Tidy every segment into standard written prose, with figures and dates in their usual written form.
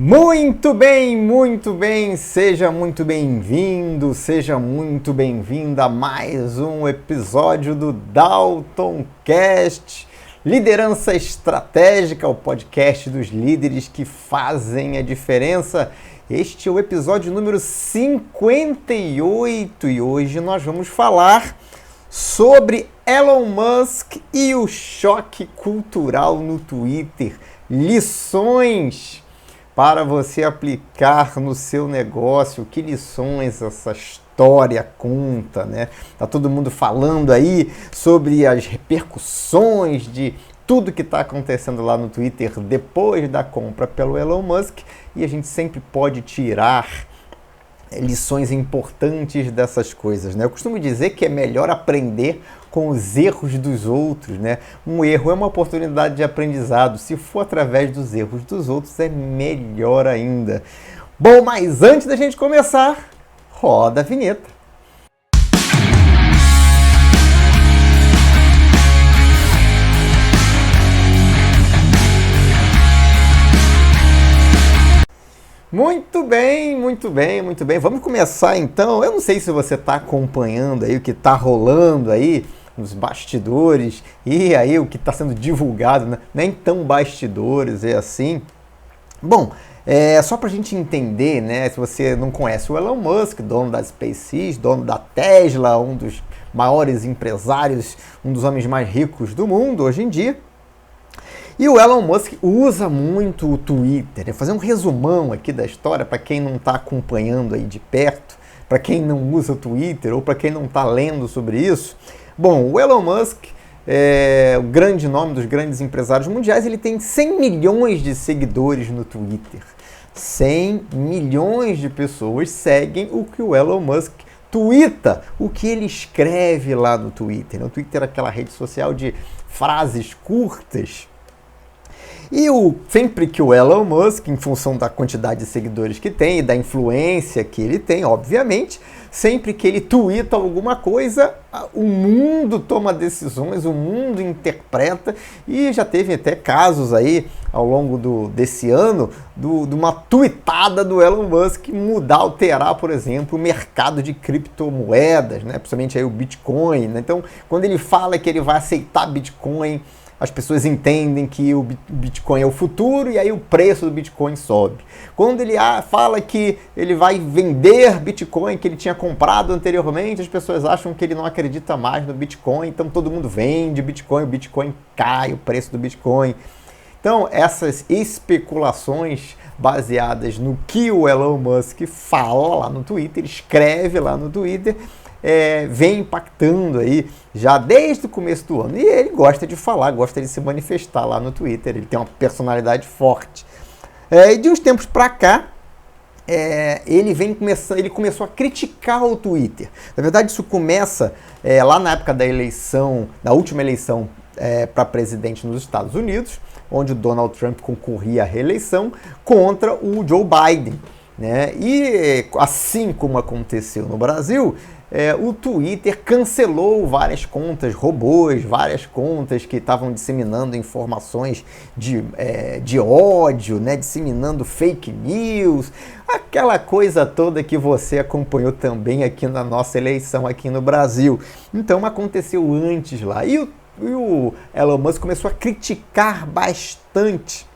Muito bem, seja muito bem-vindo, seja muito bem-vinda a mais um episódio do Daltoncast, Liderança Estratégica, o podcast dos líderes que fazem a diferença. Este é o episódio número 58 e hoje nós vamos falar sobre Elon Musk e o choque cultural no Twitter. Lições para você aplicar no seu negócio. Que lições essa história conta, né? Tá todo mundo falando aí sobre as repercussões de tudo que está acontecendo lá no Twitter depois da compra pelo Elon Musk, e a gente sempre pode tirar lições importantes dessas coisas, né? Eu costumo dizer que é melhor aprender com os erros dos outros, né? Um erro é uma oportunidade de aprendizado. Se for através dos erros dos outros, é melhor ainda. Bom, mas antes da gente começar, roda a vinheta. Muito bem. Vamos começar então. Eu não sei se você está acompanhando aí o que está rolando aí nos bastidores e aí o que está sendo divulgado, né? Nem tão bastidores, é assim. Bom, só para a gente entender, né? Se você não conhece o Elon Musk, dono da SpaceX, dono da Tesla, um dos maiores empresários, um dos homens mais ricos do mundo hoje em dia. E o Elon Musk usa muito o Twitter. Vou fazer um resumão aqui da história para quem não está acompanhando aí de perto, para quem não usa o Twitter ou para quem não está lendo sobre isso. Bom, o Elon Musk é o grande nome dos grandes empresários mundiais. Ele tem 100 milhões de seguidores no Twitter. 100 milhões de pessoas seguem o que o Elon Musk tuita, o que ele escreve lá no Twitter. O Twitter é aquela rede social de frases curtas. E sempre que o Elon Musk, em função da quantidade de seguidores que tem e da influência que ele tem, obviamente, sempre que ele tuita alguma coisa, o mundo toma decisões, o mundo interpreta, e já teve até casos aí ao longo desse ano de uma tuitada do Elon Musk alterar, por exemplo, o mercado de criptomoedas, né? Principalmente aí o Bitcoin, né? Então, quando ele fala que ele vai aceitar Bitcoin, as pessoas entendem que o Bitcoin é o futuro e aí o preço do Bitcoin sobe. Quando ele fala que ele vai vender Bitcoin que ele tinha comprado anteriormente, as pessoas acham que ele não acredita mais no Bitcoin, então todo mundo vende Bitcoin, o Bitcoin cai, o preço do Bitcoin. Então, essas especulações baseadas no que o Elon Musk fala lá no Twitter, escreve lá no Twitter, vem impactando aí já desde o começo do ano. E ele gosta de falar, gosta de se manifestar lá no Twitter, ele tem uma personalidade forte. E de uns tempos para cá, ele começou a criticar o Twitter. Na verdade, isso começa lá na época da eleição, da última eleição para presidente nos Estados Unidos, onde o Donald Trump concorria à reeleição contra o Joe Biden, né? E assim como aconteceu no Brasil, o Twitter cancelou várias contas robôs, várias contas que estavam disseminando informações de ódio, né? Disseminando fake news, aquela coisa toda que você acompanhou também aqui na nossa eleição aqui no Brasil. Então aconteceu antes lá. E o Elon Musk começou a criticar bastante,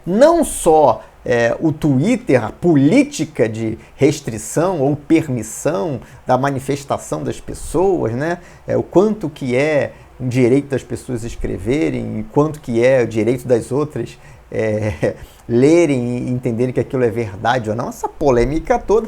não só o Twitter, a política de restrição ou permissão da manifestação das pessoas, né? O quanto que é um direito das pessoas escreverem, e quanto que é o direito das outras lerem e entenderem que aquilo é verdade ou não, essa polêmica toda.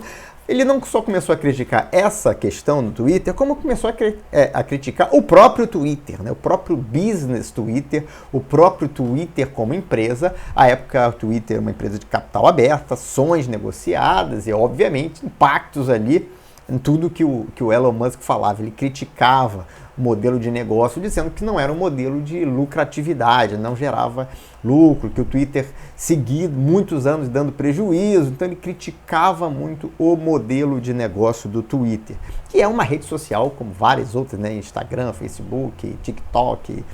Ele não só começou a criticar essa questão no Twitter, como começou a criticar o próprio Twitter, né? O próprio business Twitter, o próprio Twitter como empresa. À época, o Twitter era uma empresa de capital aberta, ações negociadas e, obviamente, impactos ali em tudo que o Elon Musk falava. Ele criticava o modelo de negócio, dizendo que não era um modelo de lucratividade, não gerava lucro, que o Twitter seguia muitos anos dando prejuízo. Então ele criticava muito o modelo de negócio do Twitter, que é uma rede social como várias outras, né? Instagram, Facebook, TikTok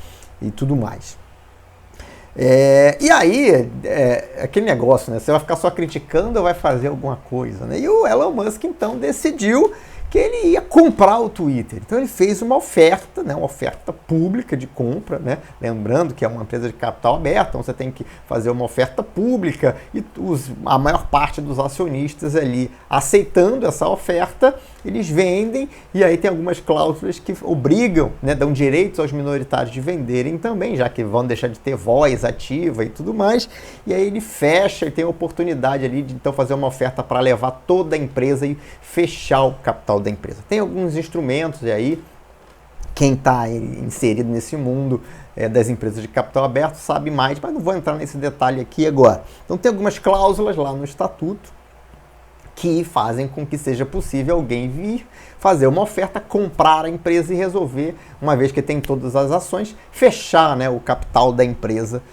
e tudo mais. E aí, aquele negócio, né? Você vai ficar só criticando ou vai fazer alguma coisa, né? E o Elon Musk, então, decidiu que ele ia comprar o Twitter. Então ele fez uma oferta, né, uma oferta pública de compra, né? Lembrando que é uma empresa de capital aberto, então você tem que fazer uma oferta pública e a maior parte dos acionistas ali aceitando essa oferta, eles vendem e aí tem algumas cláusulas que obrigam, né, dão direitos aos minoritários de venderem também, já que vão deixar de ter voz ativa e tudo mais. E aí ele fecha e tem a oportunidade ali de então fazer uma oferta para levar toda a empresa e fechar o capital da empresa. Tem alguns instrumentos e aí quem está inserido nesse mundo das empresas de capital aberto sabe mais, mas não vou entrar nesse detalhe aqui agora. Então tem algumas cláusulas lá no estatuto que fazem com que seja possível alguém vir fazer uma oferta, comprar a empresa e resolver, uma vez que tem todas as ações, fechar, né, o capital da empresa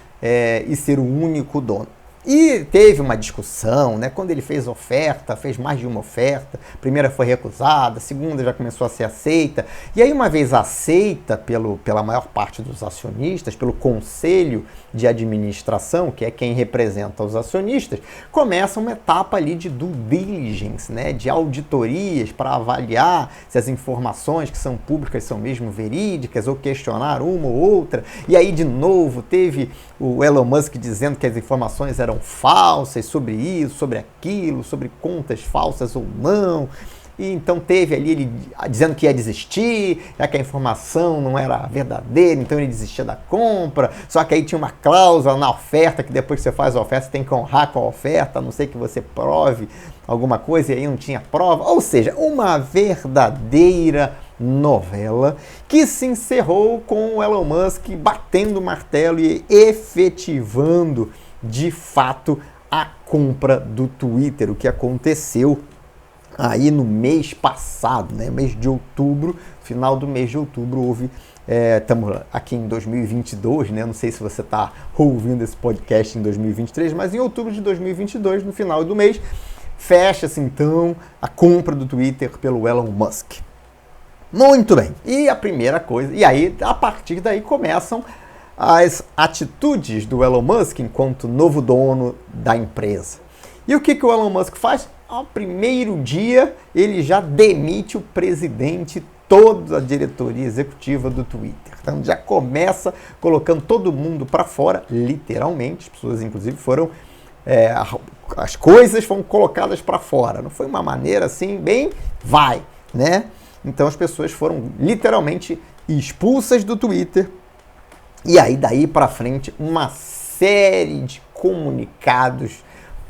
e ser o único dono. E teve uma discussão, né? Quando ele fez oferta, fez mais de uma oferta. A primeira foi recusada, a segunda já começou a ser aceita. E aí, uma vez aceita pela maior parte dos acionistas, pelo conselho de administração, que é quem representa os acionistas, começa uma etapa ali de due diligence, né? De auditorias para avaliar se as informações que são públicas são mesmo verídicas ou questionar uma ou outra. E aí, de novo, teve o Elon Musk dizendo que as informações eram falsas sobre isso, sobre aquilo, sobre contas falsas ou não. E então teve ali ele dizendo que ia desistir, já que a informação não era verdadeira, então ele desistia da compra. Só que aí tinha uma cláusula na oferta, que depois que você faz a oferta, você tem que honrar com a oferta, a não ser que você prove alguma coisa, e aí não tinha prova. Ou seja, uma verdadeira novela que se encerrou com o Elon Musk batendo o martelo e efetivando de fato a compra do Twitter, o que aconteceu aí no mês passado, né? Mês de outubro, final do mês de outubro houve, estamos aqui em 2022, né? Não sei se você está ouvindo esse podcast em 2023, mas em outubro de 2022, no final do mês, fecha-se então a compra do Twitter pelo Elon Musk. Muito bem, e a primeira coisa, e aí a partir daí começam as atitudes do Elon Musk enquanto novo dono da empresa. E o que o Elon Musk faz? Ao primeiro dia, ele já demite o presidente, toda a diretoria executiva do Twitter. Então já começa colocando todo mundo para fora, literalmente. As pessoas, inclusive, foram... as coisas foram colocadas para fora. Não foi uma maneira assim, bem, vai, né? Então as pessoas foram literalmente expulsas do Twitter. E aí, daí para frente, uma série de comunicados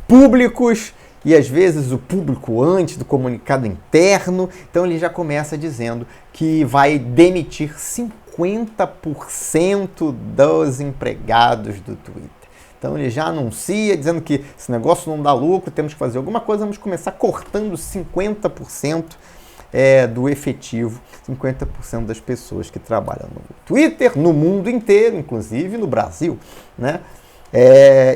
públicos e às vezes o público antes do comunicado interno. Então ele já começa dizendo que vai demitir 50% dos empregados do Twitter. Então ele já anuncia dizendo que esse negócio não dá lucro, temos que fazer alguma coisa, vamos começar cortando 50% do efetivo, 50% das pessoas que trabalham no Twitter, no mundo inteiro, inclusive no Brasil, né?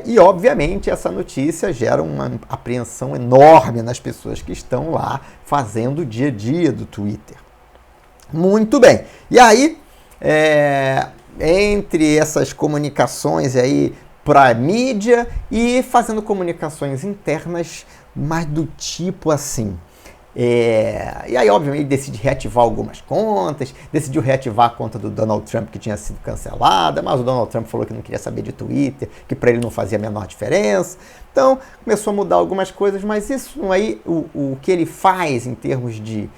E, obviamente, essa notícia gera uma apreensão enorme nas pessoas que estão lá fazendo o dia a dia do Twitter. Muito bem. E aí, entre essas comunicações aí para a mídia e fazendo comunicações internas, mas do tipo assim... E aí, obviamente, ele decide reativar algumas contas, decidiu reativar a conta do Donald Trump que tinha sido cancelada, mas o Donald Trump falou que não queria saber de Twitter, que para ele não fazia a menor diferença. Então, começou a mudar algumas coisas, mas isso aí, o que ele faz em termos de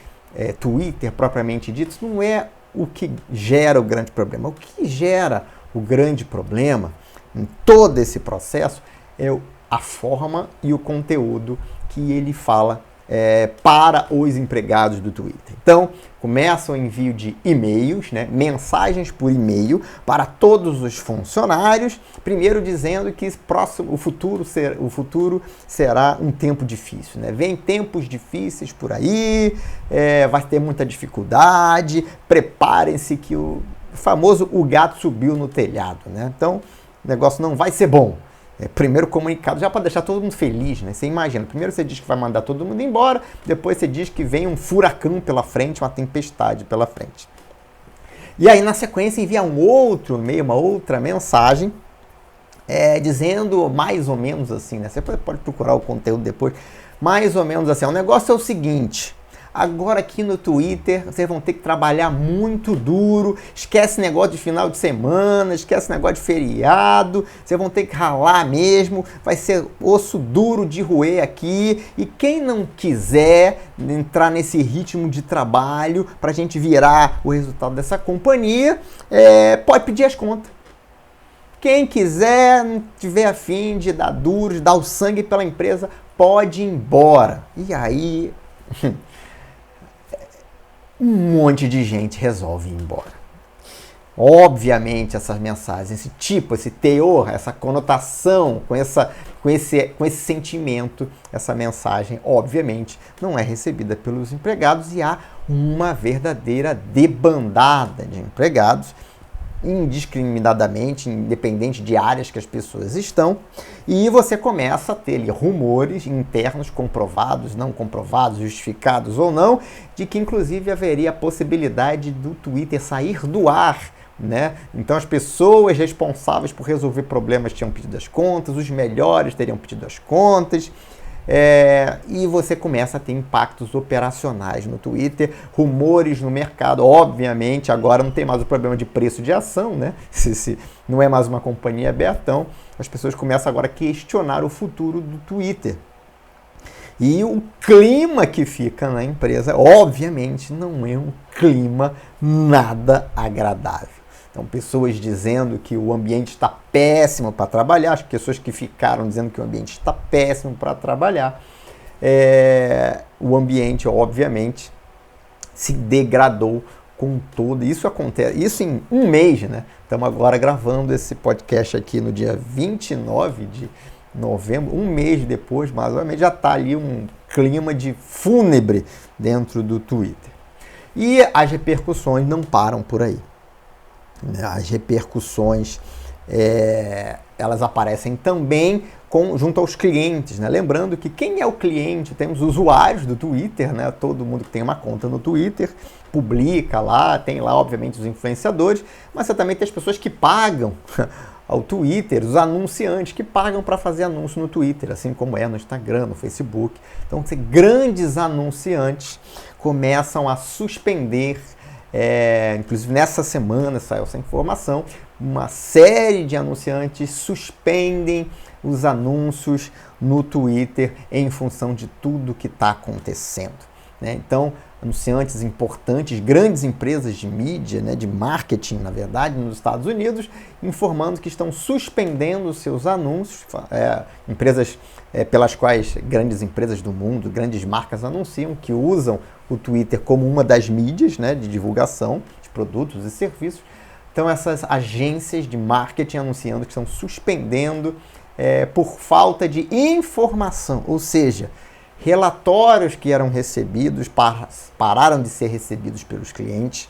Twitter propriamente dito, não é o que gera o grande problema. O que gera o grande problema em todo esse processo é a forma e o conteúdo que ele fala para os empregados do Twitter. Então, começa o envio de e-mails, né, mensagens por e-mail para todos os funcionários, primeiro dizendo que o futuro será um tempo difícil. Né? Vem tempos difíceis por aí, vai ter muita dificuldade, preparem-se que o famoso o gato subiu no telhado. Né? Então, o negócio não vai ser bom. Primeiro comunicado, já para deixar todo mundo feliz, né? Você imagina, primeiro você diz que vai mandar todo mundo embora, depois você diz que vem um furacão pela frente, uma tempestade pela frente. E aí, na sequência, envia um outro e-mail, uma outra mensagem, dizendo mais ou menos assim, né? Você pode procurar o conteúdo depois. Mais ou menos assim. O negócio é o seguinte: agora aqui no Twitter, vocês vão ter que trabalhar muito duro, esquece negócio de final de semana, esquece negócio de feriado, vocês vão ter que ralar mesmo, vai ser osso duro de roer aqui, e quem não quiser entrar nesse ritmo de trabalho para a gente virar o resultado dessa companhia, pode pedir as contas. Quem quiser, não tiver a fim de dar duro, de dar o sangue pela empresa, pode ir embora. E aí um monte de gente resolve ir embora. Obviamente, essas mensagens, esse tipo, esse teor, essa conotação, com esse sentimento, essa mensagem, obviamente, não é recebida pelos empregados e há uma verdadeira debandada de empregados, indiscriminadamente, independente de áreas que as pessoas estão, e você começa a ter ali rumores internos comprovados, não comprovados, justificados ou não, de que inclusive haveria a possibilidade do Twitter sair do ar, né? Então as pessoas responsáveis por resolver problemas tinham pedido as contas, os melhores teriam pedido as contas, e você começa a ter impactos operacionais no Twitter, rumores no mercado. Obviamente, agora não tem mais o problema de preço de ação, né? Se não é mais uma companhia aberta, então as pessoas começam agora a questionar o futuro do Twitter. E o clima que fica na empresa, obviamente, não é um clima nada agradável. Então, pessoas dizendo que o ambiente está péssimo para trabalhar, as pessoas que ficaram dizendo que o ambiente está péssimo para trabalhar. O ambiente, obviamente, se degradou com todo. Isso acontece, isso em um mês, né? Estamos agora gravando esse podcast aqui no dia 29 de novembro, um mês depois, mais ou menos, já está ali um clima de fúnebre dentro do Twitter. E as repercussões não param por aí. As repercussões, elas aparecem também junto aos clientes, né? Lembrando que quem é o cliente? Temos usuários do Twitter, né? Todo mundo que tem uma conta no Twitter publica lá, tem lá, obviamente, os influenciadores, mas você também tem as pessoas que pagam ao Twitter, os anunciantes que pagam para fazer anúncio no Twitter, assim como é no Instagram, no Facebook. Então, grandes anunciantes começam a suspender. Inclusive nessa semana saiu essa informação, uma série de anunciantes suspendem os anúncios no Twitter em função de tudo que está acontecendo, né? Então, anunciantes importantes, grandes empresas de mídia, né, de marketing, na verdade, nos Estados Unidos, informando que estão suspendendo os seus anúncios, empresas pelas quais grandes empresas do mundo, grandes marcas anunciam que usam o Twitter como uma das mídias, né, de divulgação de produtos e serviços. Então, essas agências de marketing anunciando que estão suspendendo por falta de informação, ou seja, relatórios que eram recebidos pararam de ser recebidos pelos clientes.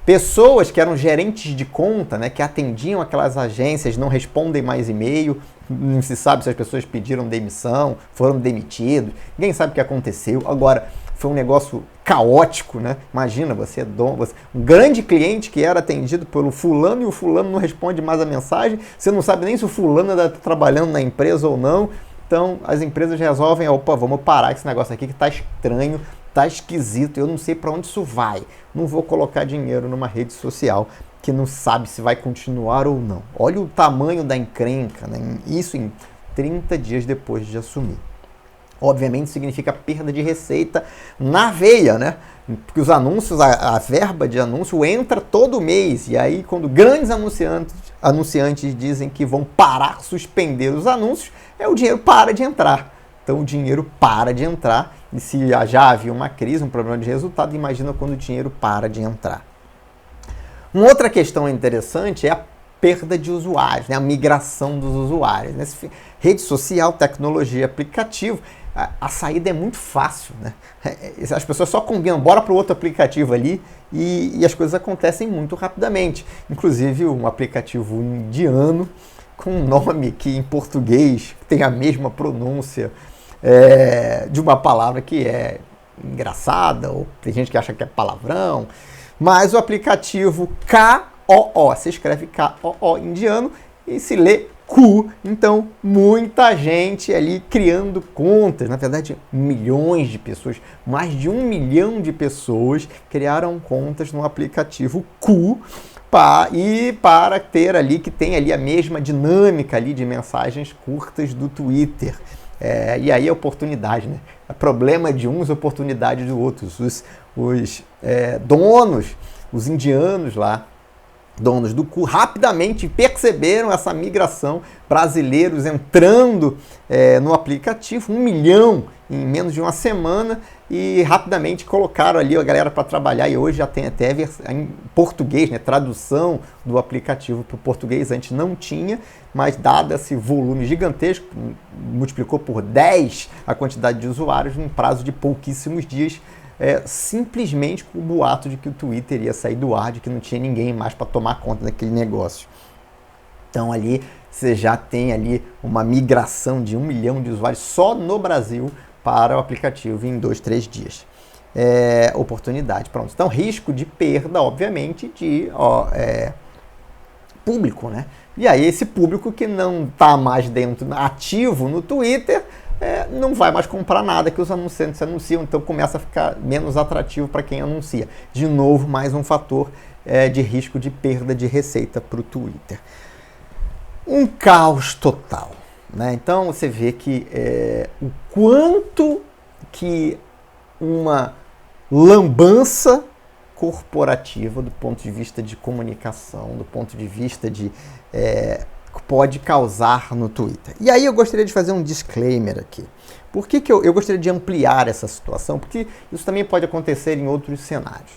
Pessoas que eram gerentes de conta, né, que atendiam aquelas agências, não respondem mais e-mail, não se sabe se as pessoas pediram demissão, foram demitidos, ninguém sabe o que aconteceu. Agora, foi um negócio caótico, né? Imagina, você é dono, um grande cliente que era atendido pelo fulano e o fulano não responde mais a mensagem, você não sabe nem se o fulano está trabalhando na empresa ou não. Então, as empresas resolvem, vamos parar esse negócio aqui que está estranho, está esquisito, eu não sei para onde isso vai. Não vou colocar dinheiro numa rede social que não sabe se vai continuar ou não. Olha o tamanho da encrenca, né? Isso em 30 dias depois de assumir. Obviamente significa perda de receita na veia, né? Porque os anúncios, a verba de anúncio entra todo mês. E aí, quando grandes anunciantes dizem que vão parar, suspender os anúncios, o dinheiro para de entrar. Então, o dinheiro para de entrar. E se já havia uma crise, um problema de resultado, imagina quando o dinheiro para de entrar. Uma outra questão interessante é a perda de usuários, né? A migração dos usuários. Nessa rede social, tecnologia, aplicativo, a saída é muito fácil, né? As pessoas só combinam, bora para o outro aplicativo ali e as coisas acontecem muito rapidamente. Inclusive um aplicativo indiano com um nome que em português tem a mesma pronúncia de uma palavra que é engraçada, ou tem gente que acha que é palavrão, mas o aplicativo KOO, se escreve KOO indiano e se lê cu. Então, muita gente ali criando contas. Na verdade, milhões de pessoas, mais de 1 milhão de pessoas criaram contas no aplicativo Ku para ter ali, que tem ali a mesma dinâmica ali de mensagens curtas do Twitter. E aí a oportunidade, né? O problema de uns, oportunidade de outros. Os donos, os indianos lá, donos do Ku, rapidamente perceberam essa migração, brasileiros entrando no aplicativo, 1 milhão em menos de uma semana, e rapidamente colocaram ali a galera para trabalhar, e hoje já tem até em português, né, tradução do aplicativo para o português. Antes não tinha, mas dado esse volume gigantesco, multiplicou por 10 a quantidade de usuários num prazo de pouquíssimos dias, simplesmente com o boato de que o Twitter ia sair do ar, de que não tinha ninguém mais para tomar conta daquele negócio. Então ali você já tem ali uma migração de 1 milhão de usuários só no Brasil para o aplicativo em 2, 3 dias. Oportunidade, pronto. Então risco de perda, obviamente, de público, né? E aí esse público que não está mais ativo no Twitter, não vai mais comprar nada que os anunciantes anunciam, então começa a ficar menos atrativo para quem anuncia. De novo, mais um fator de risco de perda de receita para o Twitter. Um caos total, né? Então você vê que o quanto que uma lambança corporativa, do ponto de vista de comunicação, do ponto de vista de pode causar no Twitter. E aí eu gostaria de fazer um disclaimer aqui. Por que eu gostaria de ampliar essa situação? Porque isso também pode acontecer em outros cenários.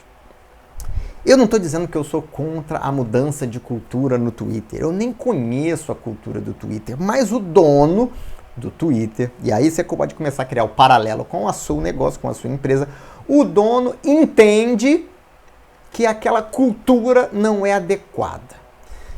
Eu não estou dizendo que eu sou contra a mudança de cultura no Twitter. Eu nem conheço a cultura do Twitter, mas o dono do Twitter, e aí você pode começar a criar o paralelo com o seu negócio, com a sua empresa, o dono entende que aquela cultura não é adequada.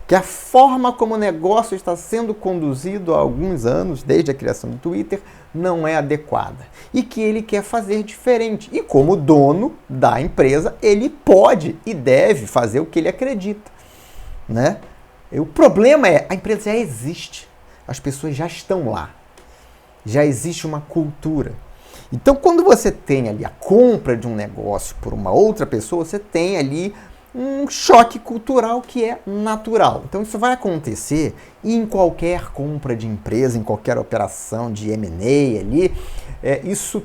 Que a forma como o negócio está sendo conduzido há alguns anos, desde a criação do Twitter, não é adequada. E que ele quer fazer diferente. E como dono da empresa, ele pode e deve fazer o que ele acredita, né? O problema a empresa já existe. As pessoas já estão lá. Já existe uma cultura. Então, quando você tem ali a compra de um negócio por uma outra pessoa, você tem ali um choque cultural que é natural. Então isso vai acontecer em qualquer compra de empresa, em qualquer operação de M&A ali, isso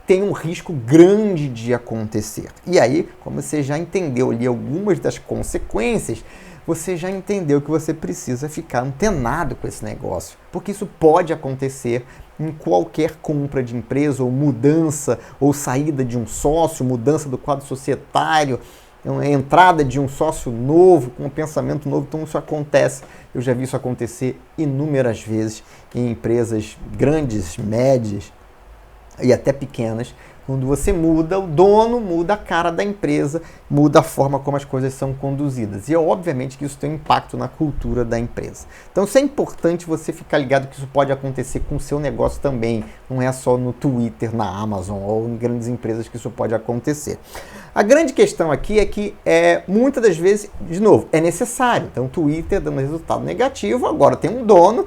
tem um risco grande de acontecer. E aí, como você já entendeu ali algumas das consequências, você já entendeu que você precisa ficar antenado com esse negócio, porque isso pode acontecer em qualquer compra de empresa, ou mudança, ou saída de um sócio, mudança do quadro societário, a entrada de um sócio novo, com um pensamento novo. Então isso acontece. Eu já vi isso acontecer inúmeras vezes em empresas grandes, médias e até pequenas. Quando você muda, o dono muda a cara da empresa, muda a forma como as coisas são conduzidas. E é obviamente que isso tem um impacto na cultura da empresa. Então isso é importante você ficar ligado que isso pode acontecer com o seu negócio também. Não é só no Twitter, na Amazon ou em grandes empresas que isso pode acontecer. A grande questão aqui é que muitas das vezes, de novo, é necessário. Então o Twitter dando resultado negativo, agora tem um dono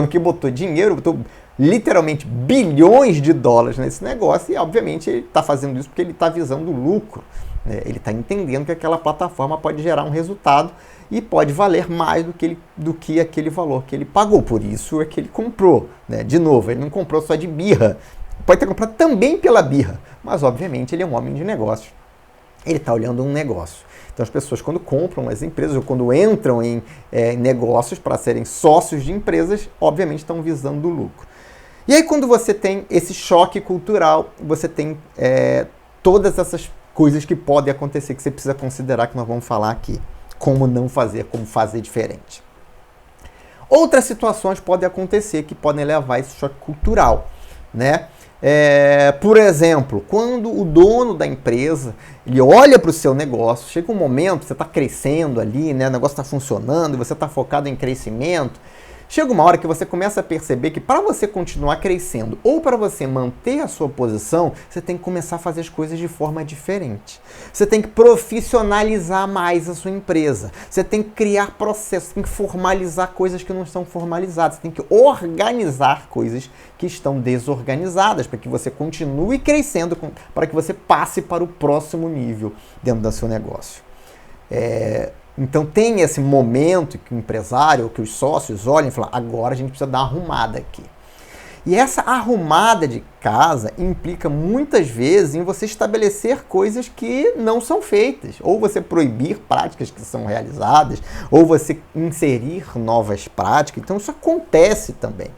que botou dinheiro, botou literalmente bilhões de dólares nesse negócio, e obviamente ele está fazendo isso porque ele está visando o lucro, né? Ele está entendendo que aquela plataforma pode gerar um resultado e pode valer mais do que aquele valor que ele pagou. Por isso é que ele comprou, né? De novo, ele não comprou só de birra, pode ter comprado também pela birra, mas obviamente ele é um homem de negócio, ele está olhando um negócio. Então as pessoas, quando compram as empresas ou quando entram em negócios para serem sócios de empresas, obviamente estão visando o lucro. E aí quando você tem esse choque cultural, você tem todas essas coisas que podem acontecer, que você precisa considerar, que nós vamos falar aqui. Como não fazer, como fazer diferente. Outras situações podem acontecer que podem levar a esse choque cultural, né? Por exemplo, quando o dono da empresa ele olha para o seu negócio, chega um momento, você está crescendo ali, né? O negócio está funcionando, você está focado em crescimento, Chega uma hora que você começa a perceber que para você continuar crescendo ou para você manter a sua posição, você tem que começar a fazer as coisas de forma diferente. Você tem que profissionalizar mais a sua empresa. Você tem que criar processos, tem que formalizar coisas que não estão formalizadas. Você tem que organizar coisas que estão desorganizadas para que você continue crescendo, para que você passe para o próximo nível dentro do seu negócio. Então tem esse momento que o empresário ou que os sócios olham e falam, agora a gente precisa dar uma arrumada aqui. E essa arrumada de casa implica muitas vezes em você estabelecer coisas que não são feitas, ou você proibir práticas que são realizadas, ou você inserir novas práticas. Então isso acontece também.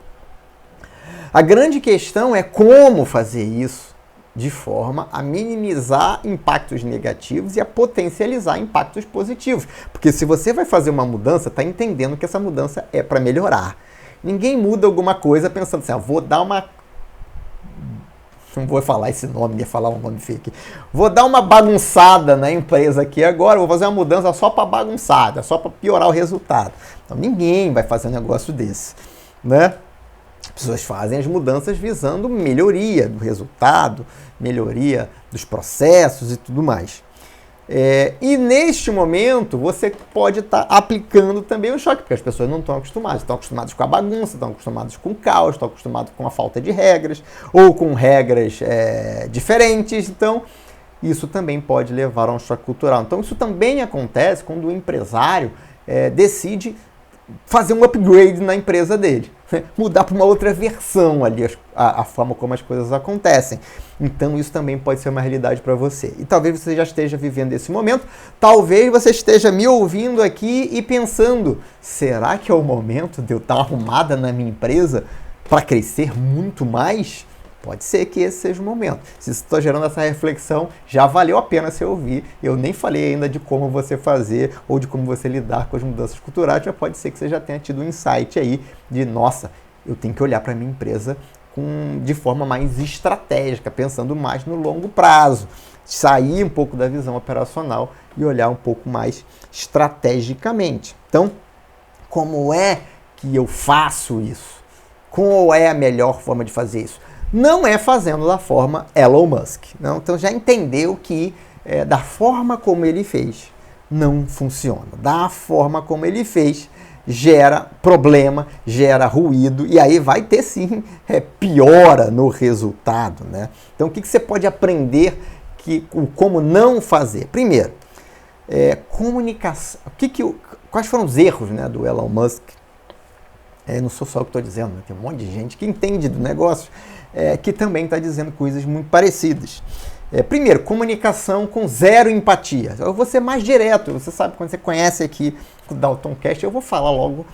A grande questão é como fazer isso de forma a minimizar impactos negativos e a potencializar impactos positivos. Porque se você vai fazer uma mudança, está entendendo que essa mudança é para melhorar. Ninguém muda alguma coisa pensando assim, vou dar uma... Não vou falar esse nome, ia falar um nome feio aqui. Vou dar uma bagunçada na empresa aqui agora, vou fazer uma mudança só para bagunçada, só para piorar o resultado. Então ninguém vai fazer um negócio desse, né? As pessoas fazem as mudanças visando melhoria do resultado, melhoria dos processos e tudo mais. E neste momento você pode estar aplicando também o choque, porque as pessoas não estão acostumadas com a bagunça, estão acostumadas com o caos, estão acostumadas com a falta de regras, ou com regras diferentes. Então, isso também pode levar a um choque cultural. Então, isso também acontece quando o empresário decide fazer um upgrade na empresa dele, mudar para uma outra versão ali a forma como as coisas acontecem. Então isso também pode ser uma realidade para você. E talvez você já esteja vivendo esse momento, talvez você esteja me ouvindo aqui e pensando, será que é o momento de eu estar arrumada na minha empresa para crescer muito mais? Pode ser que esse seja o momento. Se isso está gerando essa reflexão, já valeu a pena você ouvir. Eu nem falei ainda de como você fazer ou de como você lidar com as mudanças culturais. Já pode ser que você já tenha tido um insight aí de, nossa, eu tenho que olhar para a minha empresa de forma mais estratégica, pensando mais no longo prazo. Sair um pouco da visão operacional e olhar um pouco mais estrategicamente. Então, como é que eu faço isso? Qual é a melhor forma de fazer isso? Não é fazendo da forma Elon Musk. Não? Então já entendeu que da forma como ele fez, não funciona. Da forma como ele fez, gera problema, gera ruído, e aí vai ter sim piora no resultado. Né? Então o que você pode aprender como não fazer? Primeiro, comunicação. Quais foram os erros, né, do Elon Musk? Não sou só o que estou dizendo, né? Tem um monte de gente que entende do negócio que também está dizendo coisas muito parecidas. Primeiro, comunicação com zero empatia. Eu vou ser mais direto, você sabe, quando você conhece aqui o Dalton Cast, eu vou falar logo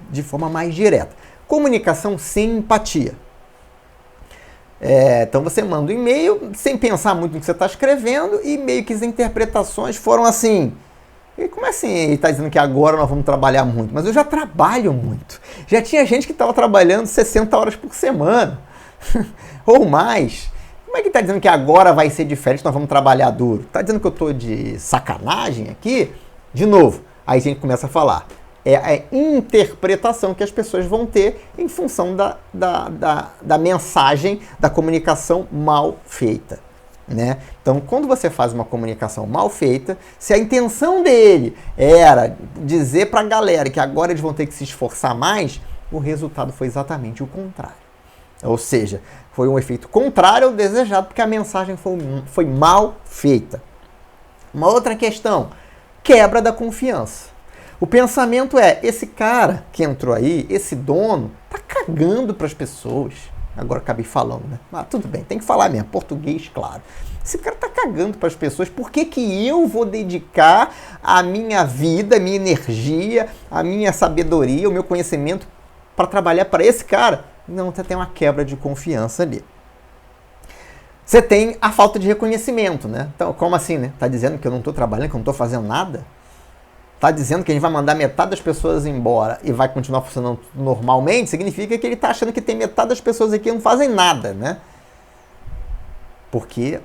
de forma mais direta. Comunicação sem empatia. Então você manda um e-mail sem pensar muito no que você está escrevendo e meio que as interpretações foram assim... E como assim ele está dizendo que agora nós vamos trabalhar muito? Mas eu já trabalho muito. Já tinha gente que estava trabalhando 60 horas por semana. Ou mais. Como é que está dizendo que agora vai ser diferente, nós vamos trabalhar duro? Está dizendo que eu estou de sacanagem aqui? De novo, aí a gente começa a falar. É a interpretação que as pessoas vão ter em função da mensagem, da comunicação mal feita. Né? Então, quando você faz uma comunicação mal feita, se a intenção dele era dizer para a galera que agora eles vão ter que se esforçar mais, o resultado foi exatamente o contrário. Ou seja, foi um efeito contrário ao desejado, porque a mensagem foi mal feita. Uma outra questão, quebra da confiança. O pensamento esse cara que entrou aí, esse dono, tá cagando para as pessoas. Agora acabei falando, né? Mas tudo bem, tem que falar mesmo, português, claro. Esse cara tá cagando para as pessoas, por que eu vou dedicar a minha vida, a minha energia, a minha sabedoria, o meu conhecimento para trabalhar para esse cara? Não, você tem uma quebra de confiança ali. Você tem a falta de reconhecimento, né? Então, como assim, né? Tá dizendo que eu não tô trabalhando, que eu não tô fazendo nada? Tá dizendo que a gente vai mandar metade das pessoas embora e vai continuar funcionando normalmente, significa que ele tá achando que tem metade das pessoas aqui que não fazem nada, né? Porque,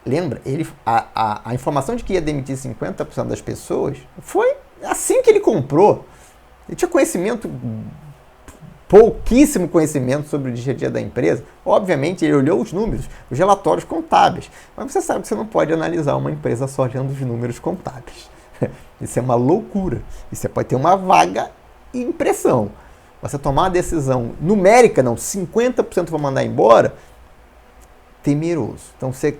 lembra, a informação de que ia demitir 50% das pessoas foi assim que ele comprou. Ele tinha conhecimento pouquíssimo conhecimento sobre o dia a dia da empresa. Obviamente, ele olhou os números, os relatórios contábeis. Mas você sabe que você não pode analisar uma empresa só olhando os números contábeis. Isso é uma loucura. E você pode ter uma vaga impressão. Você tomar uma decisão numérica, não, 50% vou mandar embora, temeroso. Então você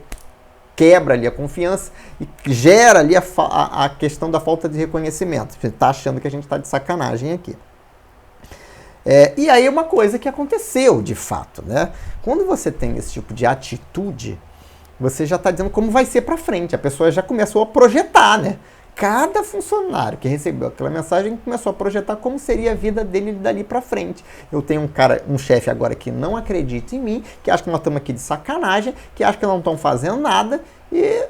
quebra ali a confiança e gera ali a questão da falta de reconhecimento. Você está achando que a gente está de sacanagem aqui. E aí uma coisa que aconteceu de fato, né? Quando você tem esse tipo de atitude, você já está dizendo como vai ser para frente. A pessoa já começou a projetar, né? Cada funcionário que recebeu aquela mensagem começou a projetar como seria a vida dele dali para frente. Eu tenho um chefe agora que não acredita em mim, que acha que nós estamos aqui de sacanagem, que acha que não estão fazendo nada e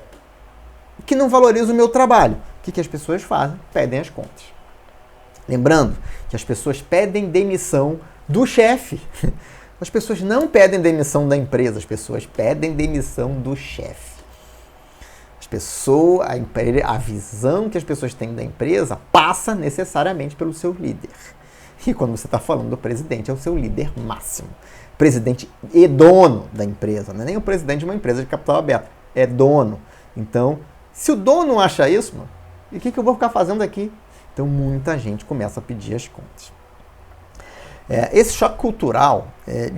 que não valoriza o meu trabalho. O que as pessoas fazem? Pedem as contas. Lembrando que as pessoas pedem demissão do chefe. As pessoas não pedem demissão da empresa, as pessoas pedem demissão do chefe. A visão que as pessoas têm da empresa passa necessariamente pelo seu líder. E quando você está falando do presidente, é o seu líder máximo. Presidente e dono da empresa, não é nem o presidente de uma empresa de capital aberto, é dono. Então, se o dono acha isso, mano, e o que eu vou ficar fazendo aqui? Então, muita gente começa a pedir as contas. Esse choque cultural,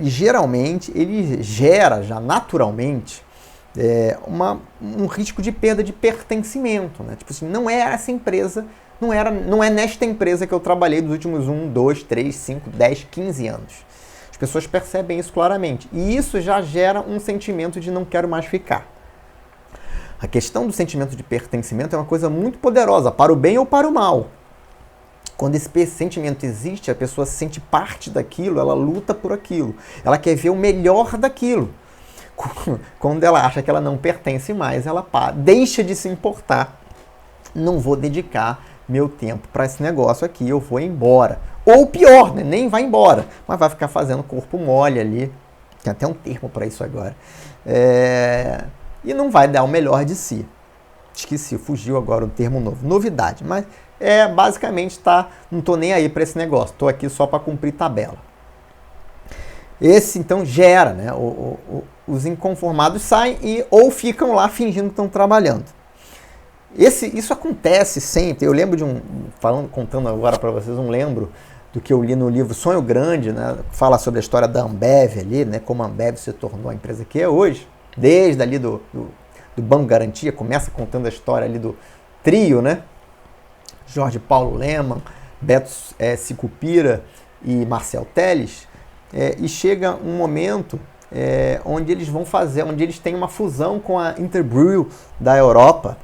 geralmente, ele gera já naturalmente um risco de perda de pertencimento, né? Tipo assim, não é essa empresa, não é nesta empresa que eu trabalhei nos últimos 1, 2, 3, 5, 10, 15 anos. As pessoas percebem isso claramente. E isso já gera um sentimento de não quero mais ficar. A questão do sentimento de pertencimento é uma coisa muito poderosa, para o bem ou para o mal. Quando esse sentimento existe, a pessoa se sente parte daquilo, ela luta por aquilo. Ela quer ver o melhor daquilo. Quando ela acha que ela não pertence mais, ela deixa de se importar. Não vou dedicar meu tempo para esse negócio aqui, eu vou embora. Ou pior, né? Nem vai embora, mas vai ficar fazendo corpo mole ali. Tem até um termo para isso agora. E não vai dar o melhor de si. Esqueci, fugiu agora o termo novo. Novidade, mas basicamente não estou nem aí para esse negócio. Estou aqui só para cumprir tabela. Esse, então, gera, né? Os inconformados saem ou ficam lá fingindo que estão trabalhando. Isso acontece sempre. Eu lembro contando agora para vocês, lembro do que eu li no livro Sonho Grande, né? Fala sobre a história da Ambev ali, né? Como a Ambev se tornou a empresa que é hoje. Desde ali do Banco Garantia, começa contando a história ali do trio, né? Jorge Paulo Lemann, Beto Sicupira e Marcel Telles. E chega um momento onde eles têm uma fusão com a Interbrew da Europa,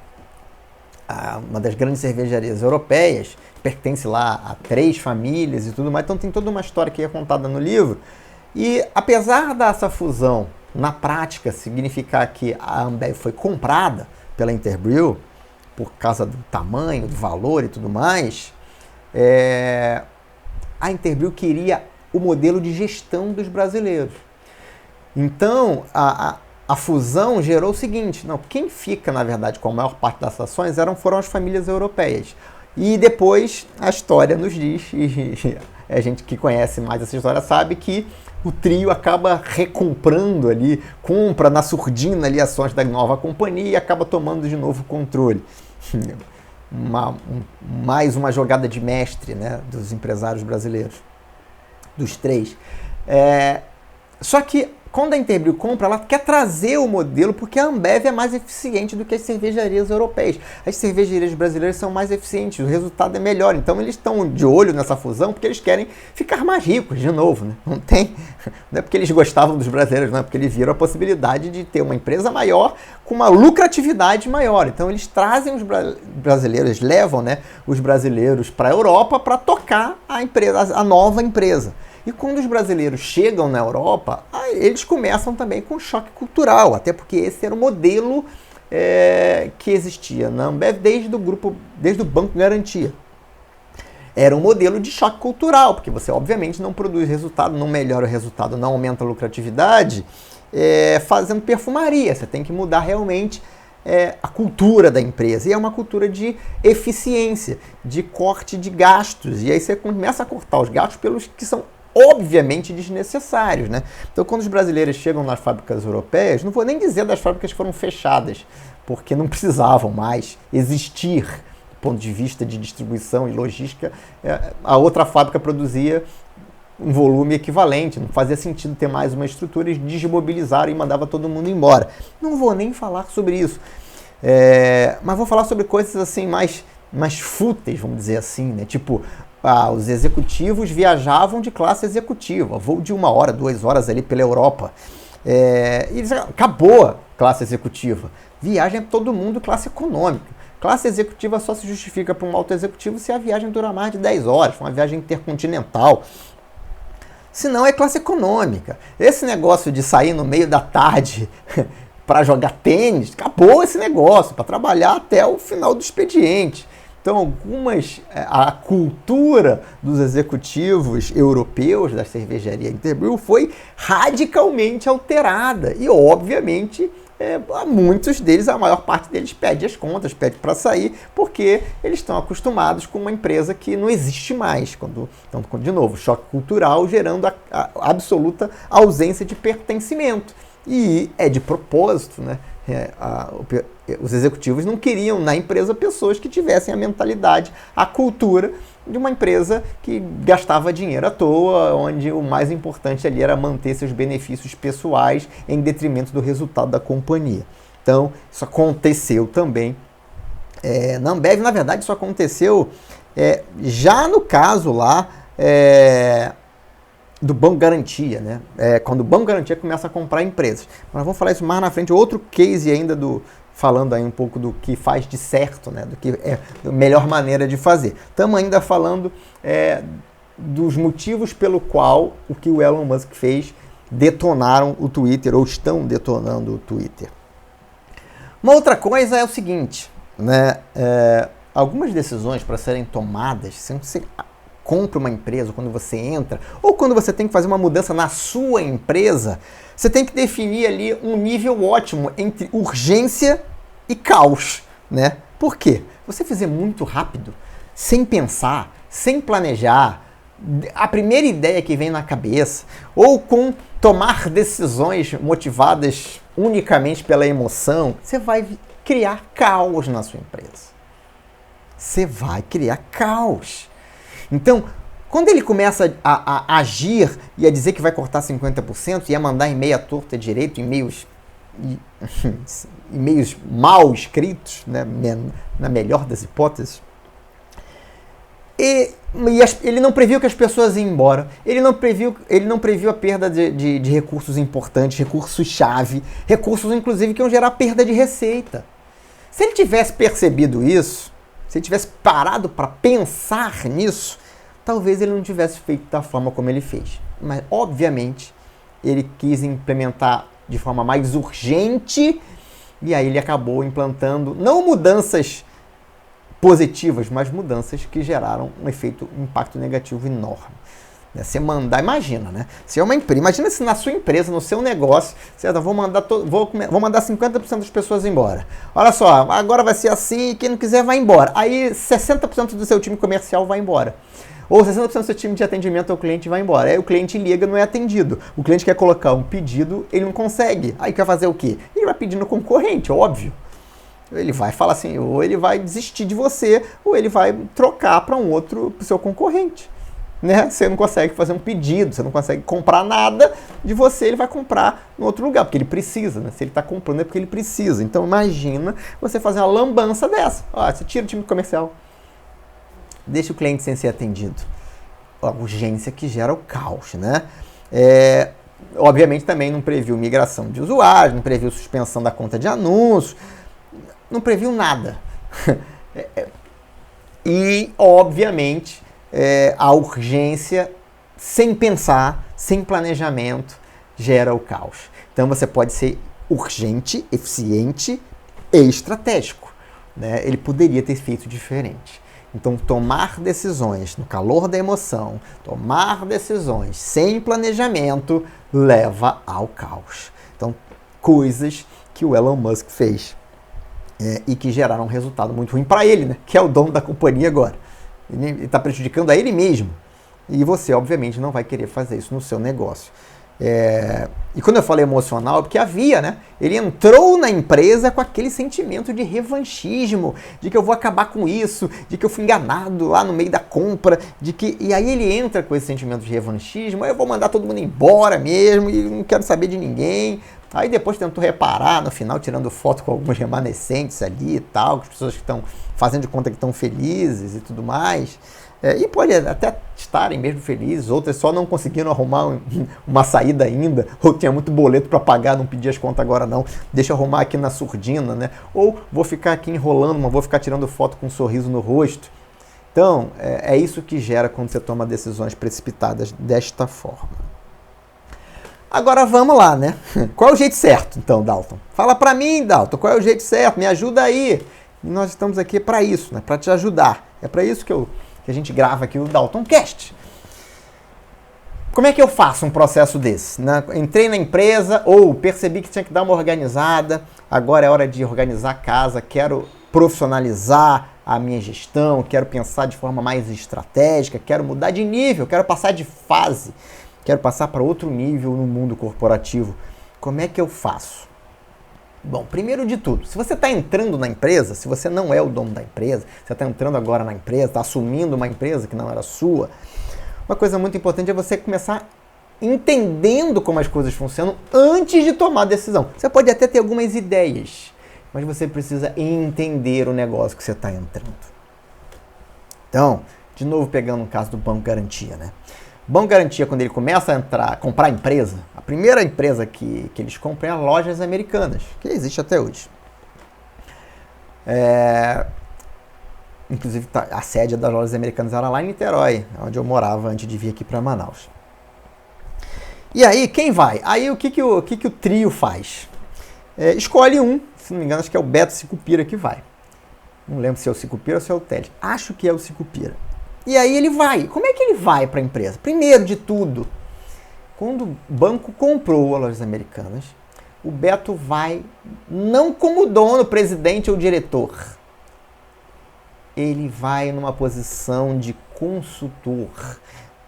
uma das grandes cervejarias europeias, pertence lá a 3 famílias e tudo mais, então tem toda uma história que é contada no livro. E apesar dessa fusão, na prática, significar que a Ambev foi comprada pela Interbrew, por causa do tamanho, do valor e tudo mais, a Interbrew queria o modelo de gestão dos brasileiros. Então, a fusão gerou o seguinte, quem fica, na verdade, com a maior parte das ações foram as famílias europeias. E depois a história nos diz, e a gente que conhece mais essa história sabe que o trio acaba recomprando ali, compra na surdina ali ações da nova companhia e acaba tomando de novo o controle. Mais uma jogada de mestre, né, dos empresários brasileiros, dos 3. Só que quando a Interbrew compra, ela quer trazer o modelo porque a Ambev é mais eficiente do que as cervejarias europeias. As cervejarias brasileiras são mais eficientes, o resultado é melhor. Então eles estão de olho nessa fusão porque eles querem ficar mais ricos de novo, né? Não é porque eles gostavam dos brasileiros, não é porque eles viram a possibilidade de ter uma empresa maior com uma lucratividade maior. Então eles trazem os brasileiros, levam, né, os brasileiros para a Europa para tocar a nova empresa. E quando os brasileiros chegam na Europa, eles começam também com choque cultural, até porque esse era o modelo que existia na Ambev desde o Banco Garantia. Era um modelo de choque cultural, porque você obviamente não produz resultado, não melhora o resultado, não aumenta a lucratividade fazendo perfumaria. Você tem que mudar realmente a cultura da empresa. E é uma cultura de eficiência, de corte de gastos. E aí você começa a cortar os gastos pelos que são obviamente desnecessários, né? Então, quando os brasileiros chegam nas fábricas europeias, não vou nem dizer das fábricas que foram fechadas, porque não precisavam mais existir, do ponto de vista de distribuição e logística, a outra fábrica produzia um volume equivalente, não fazia sentido ter mais uma estrutura, eles desmobilizaram e mandava todo mundo embora. Não vou nem falar sobre isso, mas vou falar sobre coisas assim mais fúteis, vamos dizer assim, né? Tipo, os executivos viajavam de classe executiva, voo de 1 hora, 2 horas ali pela Europa. E acabou a classe executiva. Viagem é todo mundo classe econômica. Classe executiva só se justifica para um alto executivo se a viagem dura mais de 10 horas, uma viagem intercontinental. Se não, é classe econômica. Esse negócio de sair no meio da tarde para jogar tênis, acabou esse negócio, para trabalhar até o final do expediente. Então, a cultura dos executivos europeus da cervejaria Interbrew foi radicalmente alterada. E, obviamente, muitos deles, a maior parte deles pede as contas, pede para sair, porque eles estão acostumados com uma empresa que não existe mais. Então, de novo, choque cultural gerando a absoluta ausência de pertencimento. E é de propósito, né? Os executivos não queriam na empresa pessoas que tivessem a mentalidade, a cultura de uma empresa que gastava dinheiro à toa, onde o mais importante ali era manter seus benefícios pessoais em detrimento do resultado da companhia. Então, isso aconteceu também. Na Ambev, na verdade, isso aconteceu já no caso lá do Banco Garantia, né? Quando o Banco Garantia começa a comprar empresas. Mas vamos falar isso mais na frente, outro case ainda falando aí um pouco do que faz de certo, né? Do que é a melhor maneira de fazer. Estamos ainda falando dos motivos pelo qual o que o Elon Musk fez detonaram o Twitter, ou estão detonando o Twitter. Uma outra coisa é o seguinte, né? Algumas decisões para serem tomadas, se você compra uma empresa, quando você entra, ou quando você tem que fazer uma mudança na sua empresa, você tem que definir ali um nível ótimo entre urgência e caos, né? Por quê? Se você fizer muito rápido, sem pensar, sem planejar, a primeira ideia que vem na cabeça, ou com tomar decisões motivadas unicamente pela emoção, você vai criar caos na sua empresa. Você vai criar caos. Então, quando ele começa a agir e a dizer que vai cortar 50% e a mandar e-mail à torta direito, e-mails mal escritos, né, na melhor das hipóteses, ele não previu que as pessoas iam embora, ele não previu a perda de recursos importantes, recursos-chave, recursos inclusive que iam gerar perda de receita. Se ele tivesse percebido isso, se ele tivesse parado para pensar nisso, talvez ele não tivesse feito da forma como ele fez. Mas, obviamente, ele quis implementar de forma mais urgente e aí ele acabou implantando, não mudanças positivas, mas mudanças que geraram um impacto negativo enorme. Você mandar, imagina, né? Se é uma empresa, imagina se na sua empresa, no seu negócio, você vou mandar 50% das pessoas embora. Olha só, agora vai ser assim, quem não quiser vai embora. Aí 60% do seu time comercial vai embora. Ou 60% do seu time de atendimento ao cliente vai embora. Aí o cliente liga, não é atendido. O cliente quer colocar um pedido, ele não consegue. Aí quer fazer o quê? Ele vai pedir no concorrente, óbvio. Ele vai falar assim, ou ele vai desistir de você, ou ele vai trocar para pro seu concorrente. Né? Você não consegue fazer um pedido, você não consegue comprar nada de você, ele vai comprar em outro lugar, porque ele precisa, né? Se ele está comprando é porque ele precisa. Então imagina você fazer uma lambança dessa. Você tira o time comercial, deixa o cliente sem ser atendido. A urgência que gera o caos, né? Obviamente também não previu migração de usuários, não previu suspensão da conta de anúncios, não previu nada. E, obviamente, a urgência, sem pensar, sem planejamento, gera o caos. Então você pode ser urgente, eficiente e estratégico, né? Ele poderia ter feito diferente. Então tomar decisões no calor da emoção, tomar decisões sem planejamento, leva ao caos. Então, coisas que o Elon Musk fez e que geraram um resultado muito ruim para ele, né? Que é o dono da companhia agora. Ele está prejudicando a ele mesmo. E você, obviamente, não vai querer fazer isso no seu negócio. E quando eu falo emocional, é porque havia, né? Ele entrou na empresa com aquele sentimento de revanchismo, de que eu vou acabar com isso, de que eu fui enganado lá no meio da compra, e aí ele entra com esse sentimento de revanchismo, eu vou mandar todo mundo embora mesmo e não quero saber de ninguém. Aí depois tentou reparar, no final tirando foto com alguns remanescentes ali e tal, com as pessoas que estão fazendo de conta que estão felizes e tudo mais. E pode até estarem mesmo felizes, outras só não conseguiram arrumar uma saída ainda, ou tinha muito boleto para pagar, não pedi as contas agora não, deixa eu arrumar aqui na surdina, né? Ou vou ficar aqui enrolando, mas vou ficar tirando foto com um sorriso no rosto. Então, é isso que gera quando você toma decisões precipitadas desta forma. Agora vamos lá, né? Qual é o jeito certo, então, Dalton? Fala para mim, Dalton, qual é o jeito certo? Me ajuda aí. E nós estamos aqui para isso, né? Para te ajudar. É para isso que a gente grava aqui o DaltonCast. Como é que eu faço um processo desse? Entrei na empresa ou percebi que tinha que dar uma organizada, agora é hora de organizar a casa, quero profissionalizar a minha gestão, quero pensar de forma mais estratégica, quero mudar de nível, quero passar de fase, quero passar para outro nível no mundo corporativo. Como é que eu faço? Bom, primeiro de tudo, se você está entrando na empresa, se você não é o dono da empresa, você está entrando agora na empresa, está assumindo uma empresa que não era sua, uma coisa muito importante é você começar entendendo como as coisas funcionam antes de tomar a decisão. Você pode até ter algumas ideias, mas você precisa entender o negócio que você está entrando. Então, de novo pegando o caso do Banco Garantia, né? Banco Garantia, quando ele começa a comprar a empresa, a primeira empresa que eles compram é a Lojas Americanas, que existe até hoje. Inclusive, a sede das Lojas Americanas era lá em Niterói, onde eu morava antes de vir aqui para Manaus. E aí, quem vai? Aí, o que o trio faz? Escolhe um, se não me engano, acho que é o Beto Sicupira que vai. Não lembro se é o Sicupira ou se é o Teles. Acho que é o Sicupira. E aí ele vai. Como é que ele vai para a empresa? Primeiro de tudo, quando o banco comprou a Lojas Americanas, o Beto vai não como dono, presidente ou diretor. Ele vai numa posição de consultor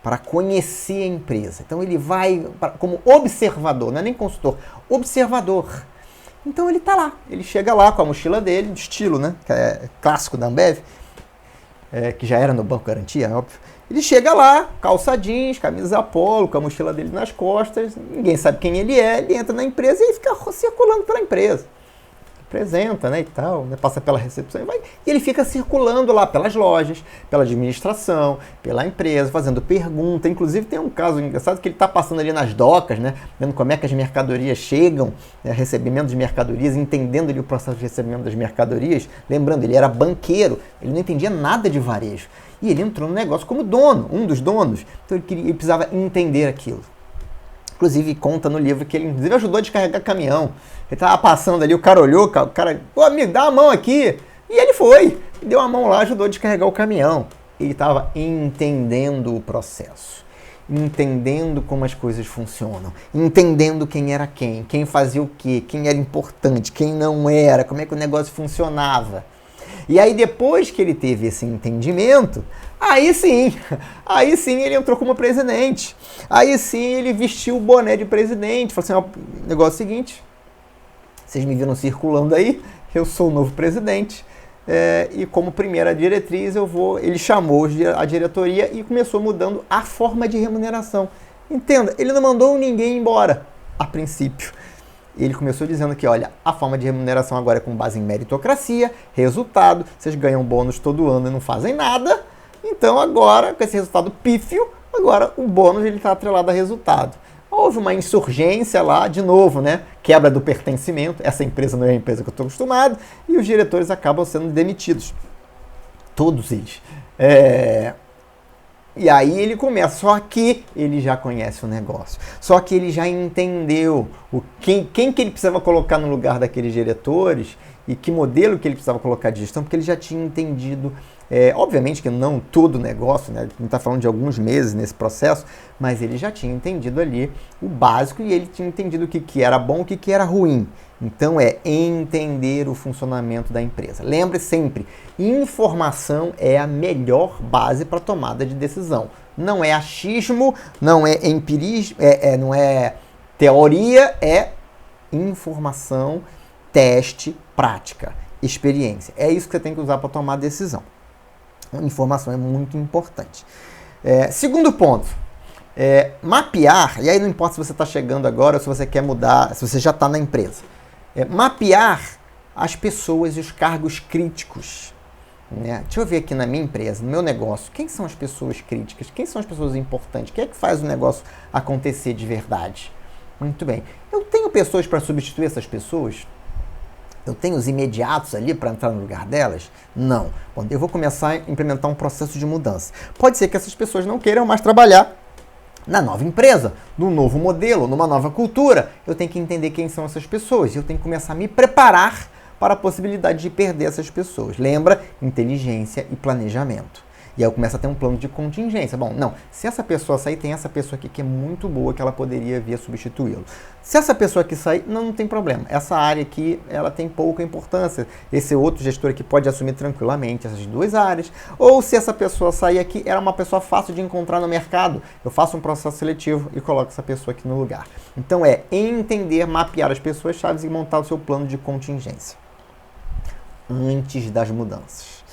para conhecer a empresa. Então ele vai como observador, não é nem consultor, observador. Então ele está lá, ele chega lá com a mochila dele, de estilo, né? Que é clássico da Ambev. Que já era no Banco Garantia, óbvio. Ele chega lá, calça jeans, camisa polo, com a mochila dele nas costas, ninguém sabe quem ele é, ele entra na empresa e fica circulando pela empresa. Apresenta, né, e tal, né, passa pela recepção e ele fica circulando lá pelas lojas, pela administração, pela empresa, fazendo pergunta. Inclusive tem um caso engraçado que ele está passando ali nas docas, né, vendo como é que as mercadorias chegam, né, recebimento de mercadorias, entendendo ali o processo de recebimento das mercadorias. Lembrando, ele era banqueiro, ele não entendia nada de varejo. E ele entrou no negócio como dono, um dos donos. Então ele precisava entender aquilo. Inclusive, conta no livro que ele, inclusive, ajudou a descarregar caminhão. Ele estava passando ali, o cara olhou, o cara, pô, amigo, dá a mão aqui. E ele foi, deu a mão lá, ajudou a descarregar o caminhão. Ele estava entendendo o processo, entendendo como as coisas funcionam, entendendo quem era quem fazia o quê, quem era importante, quem não era, como é que o negócio funcionava. E aí, depois que ele teve esse entendimento, aí sim ele entrou como presidente. Aí sim ele vestiu o boné de presidente. Falou assim, ó, o negócio é o seguinte, vocês me viram circulando aí, eu sou o novo presidente. E como primeira diretriz, ele chamou a diretoria e começou mudando a forma de remuneração. Entenda, ele não mandou ninguém embora, a princípio. Ele começou dizendo que, olha, a forma de remuneração agora é com base em meritocracia, resultado, vocês ganham bônus todo ano e não fazem nada, então agora, com esse resultado pífio, agora o bônus está atrelado a resultado. Houve uma insurgência lá, de novo, né? Quebra do pertencimento, essa empresa não é a empresa que eu estou acostumado, e os diretores acabam sendo demitidos. Todos eles. E aí ele começa, só que ele já conhece o negócio, só que ele já entendeu quem que ele precisava colocar no lugar daqueles diretores e que modelo que ele precisava colocar de gestão, porque ele já tinha entendido Obviamente que não todo negócio, né? A gente está falando de alguns meses nesse processo, mas ele já tinha entendido ali o básico e ele tinha entendido o que era bom, o que era ruim. Então é entender o funcionamento da empresa. Lembre sempre, informação é a melhor base para tomada de decisão. Não é achismo, não é empirismo, não é teoria, é informação, teste, prática, experiência. É isso que você tem que usar para tomar decisão. A informação é muito importante. Segundo ponto, mapear, e aí não importa se você está chegando agora ou se você quer mudar, se você já está na empresa. Mapear as pessoas e os cargos críticos. Né? Deixa eu ver aqui na minha empresa, no meu negócio, quem são as pessoas críticas? Quem são as pessoas importantes? Quem é que faz o negócio acontecer de verdade? Muito bem. Eu tenho pessoas para substituir essas pessoas? Eu tenho os imediatos ali para entrar no lugar delas? Não. Bom, eu vou começar a implementar um processo de mudança. Pode ser que essas pessoas não queiram mais trabalhar na nova empresa, num novo modelo, numa nova cultura. Eu tenho que entender quem são essas pessoas. Eu tenho que começar a me preparar para a possibilidade de perder essas pessoas. Lembra? Inteligência e planejamento. E aí eu começo a ter um plano de contingência. Bom, não, se essa pessoa sair, tem essa pessoa aqui que é muito boa, que ela poderia vir a substituí-lo. Se essa pessoa aqui sair, não tem problema. Essa área aqui, ela tem pouca importância. Esse outro gestor aqui pode assumir tranquilamente essas duas áreas. Ou se essa pessoa sair aqui, era uma pessoa fácil de encontrar no mercado, eu faço um processo seletivo e coloco essa pessoa aqui no lugar. Então entender, mapear as pessoas-chave e montar o seu plano de contingência antes das mudanças.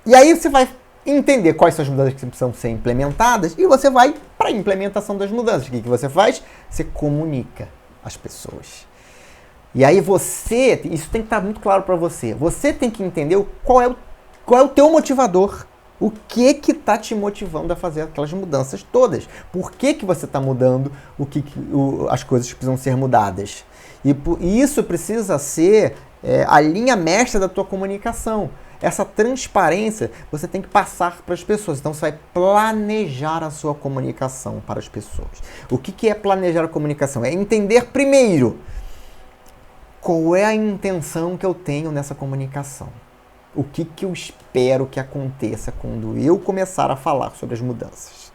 E aí você vai entender quais são as mudanças que precisam ser implementadas e você vai para a implementação das mudanças. O que você faz? Você comunica as pessoas. E aí isso tem que estar muito claro para você. Você tem que entender qual é o teu motivador. O que está te motivando a fazer aquelas mudanças todas? Por que você está mudando as coisas que precisam ser mudadas? E isso precisa ser a linha mestra da tua comunicação. Essa transparência você tem que passar para as pessoas. Então, você vai planejar a sua comunicação para as pessoas. O que é planejar a comunicação? É entender primeiro qual é a intenção que eu tenho nessa comunicação. O que eu espero que aconteça quando eu começar a falar sobre as mudanças.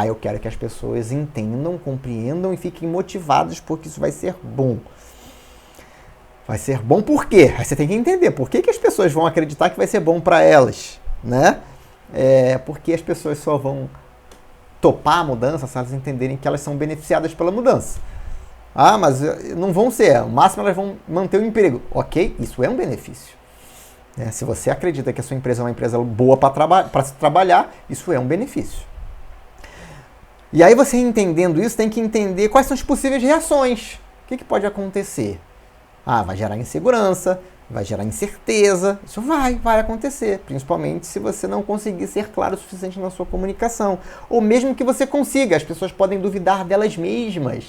Eu quero que as pessoas entendam, compreendam e fiquem motivadas porque isso vai ser bom. Vai ser bom por quê? Aí você tem que entender por que as pessoas vão acreditar que vai ser bom para elas, né? Porque as pessoas só vão topar a mudança se elas entenderem que elas são beneficiadas pela mudança. Mas não vão ser. O máximo elas vão manter o emprego. Ok, isso é um benefício. Se você acredita que a sua empresa é uma empresa boa para se trabalhar, isso é um benefício. E aí você entendendo isso, tem que entender quais são as possíveis reações. O que pode acontecer? Vai gerar insegurança, vai gerar incerteza. Isso vai acontecer, principalmente se você não conseguir ser claro o suficiente na sua comunicação. Ou mesmo que você consiga, as pessoas podem duvidar delas mesmas.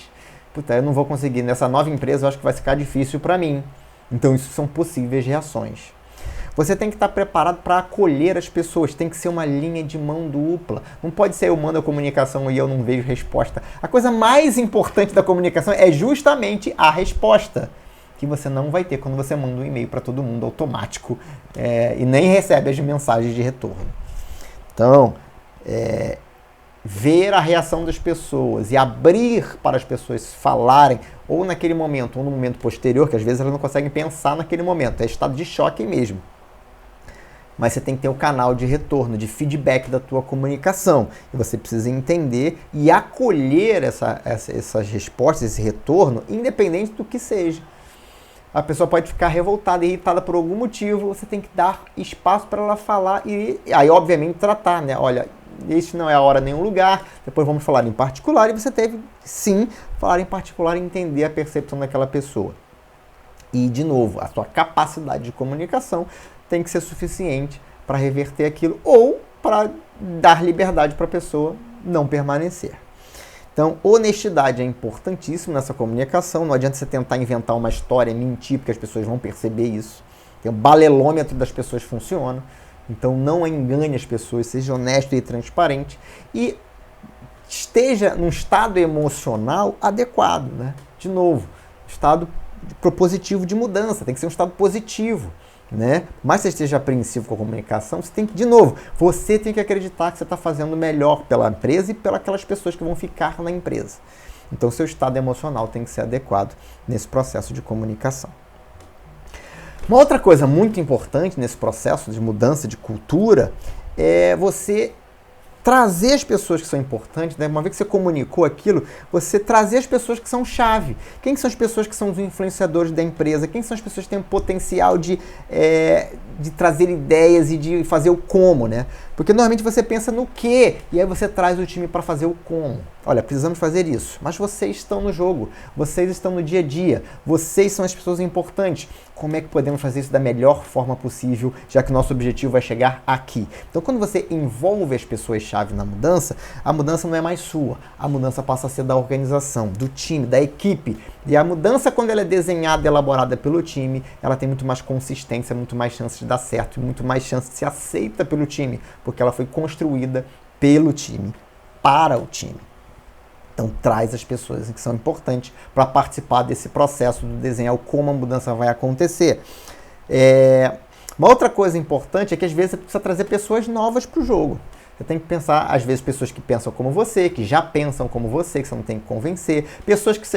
Eu não vou conseguir, nessa nova empresa eu acho que vai ficar difícil para mim. Então isso são possíveis reações. Você tem que estar preparado para acolher as pessoas, tem que ser uma linha de mão dupla. Não pode ser eu mando a comunicação e eu não vejo resposta. A coisa mais importante da comunicação é justamente a resposta, que você não vai ter quando você manda um e-mail para todo mundo automático e nem recebe as mensagens de retorno. Então, ver a reação das pessoas e abrir para as pessoas falarem, ou naquele momento, ou no momento posterior, que às vezes elas não conseguem pensar naquele momento, é estado de choque mesmo. Mas você tem que ter o canal de retorno, de feedback da tua comunicação. E você precisa entender e acolher essas respostas, esse retorno, independente do que seja. A pessoa pode ficar revoltada, irritada por algum motivo, você tem que dar espaço para ela falar e aí, obviamente, tratar, né? Olha, este não é a hora nem o lugar, depois vamos falar em particular, e você deve, sim, falar em particular e entender a percepção daquela pessoa. E, de novo, a sua capacidade de comunicação tem que ser suficiente para reverter aquilo ou para dar liberdade para a pessoa não permanecer. Então, honestidade é importantíssimo nessa comunicação. Não adianta você tentar inventar uma história, mentir, porque as pessoas vão perceber isso. O balelômetro das pessoas funciona. Então, não engane as pessoas, seja honesto e transparente. E esteja num estado emocional adequado, né? De novo, estado propositivo de mudança. Tem que ser um estado positivo. né? Mas você esteja apreensivo com a comunicação, você tem que, de novo, você tem que acreditar que você está fazendo o melhor pela empresa e pelas pessoas que vão ficar na empresa. Então, seu estado emocional tem que ser adequado nesse processo de comunicação. Uma outra coisa muito importante nesse processo de mudança de cultura é você trazer as pessoas que são importantes, né? Uma vez que você comunicou aquilo, você trazer as pessoas que são chave. Quem são as pessoas que são os influenciadores da empresa? Quem são as pessoas que têm o potencial de trazer ideias e de fazer o como, né? Porque normalmente você pensa no quê, e aí você traz o time para fazer o como. Olha, precisamos fazer isso, mas vocês estão no jogo, vocês estão no dia a dia, vocês são as pessoas importantes. Como é que podemos fazer isso da melhor forma possível, já que o nosso objetivo é chegar aqui? Então, quando você envolve as pessoas-chave na mudança, a mudança não é mais sua, a mudança passa a ser da organização, do time, da equipe. E a mudança, quando ela é desenhada e elaborada pelo time, ela tem muito mais consistência, muito mais chance de dar certo, e muito mais chance de ser aceita pelo time, porque ela foi construída pelo time, para o time. Então, traz as pessoas que são importantes para participar desse processo de desenhar como a mudança vai acontecer. Uma outra coisa importante é que, às vezes, você precisa trazer pessoas novas para o jogo. Você tem que pensar, às vezes, pessoas que pensam como você, que já pensam como você, que você não tem que convencer. Pessoas que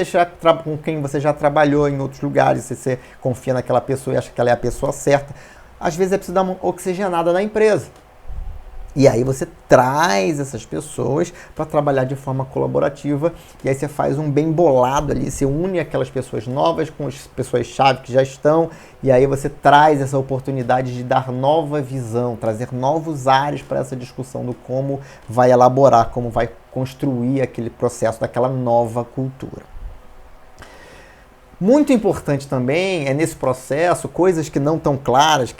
com quem você já trabalhou em outros lugares, você confia naquela pessoa e acha que ela é a pessoa certa. Às vezes, é preciso dar uma oxigenada na empresa. E aí você traz essas pessoas para trabalhar de forma colaborativa e aí você faz um bem bolado ali, você une aquelas pessoas novas com as pessoas-chave que já estão e aí você traz essa oportunidade de dar nova visão, trazer novos ares para essa discussão do como vai elaborar, como vai construir aquele processo daquela nova cultura. Muito importante também é nesse processo coisas que não estão claras,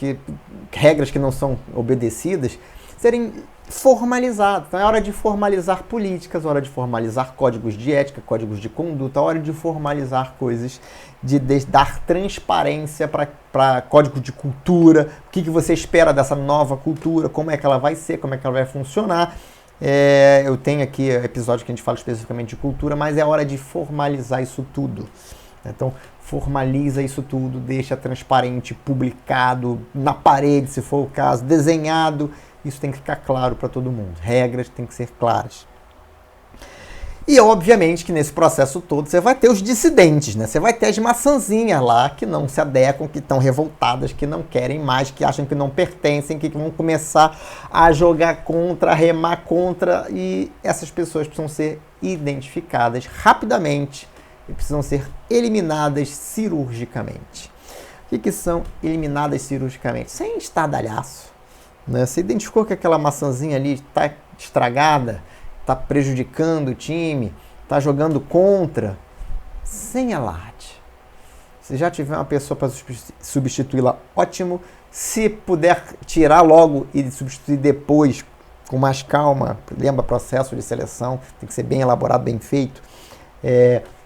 regras que não são obedecidas, serem formalizados. Então é hora de formalizar políticas, hora de formalizar códigos de ética, códigos de conduta, hora de formalizar coisas, de dar transparência para código de cultura, o que você espera dessa nova cultura, como é que ela vai ser, como é que ela vai funcionar. Eu tenho aqui episódio que a gente fala especificamente de cultura, mas é hora de formalizar isso tudo. Então, formaliza isso tudo, deixa transparente, publicado, na parede, se for o caso, desenhado. Isso tem que ficar claro para todo mundo. Regras têm que ser claras. E, obviamente, que nesse processo todo você vai ter os dissidentes, né? Você vai ter as maçãzinhas lá que não se adequam, que estão revoltadas, que não querem mais, que acham que não pertencem, que vão começar a jogar contra, a remar contra. E essas pessoas precisam ser identificadas rapidamente e precisam ser eliminadas cirurgicamente. O que são eliminadas cirurgicamente? Sem estardalhaço. Né? Você identificou que aquela maçãzinha ali está estragada, está prejudicando o time, está jogando contra, sem alarde. Se já tiver uma pessoa para substituí-la, ótimo. Se puder tirar logo e substituir depois, com mais calma, lembra processo de seleção, tem que ser bem elaborado, bem feito.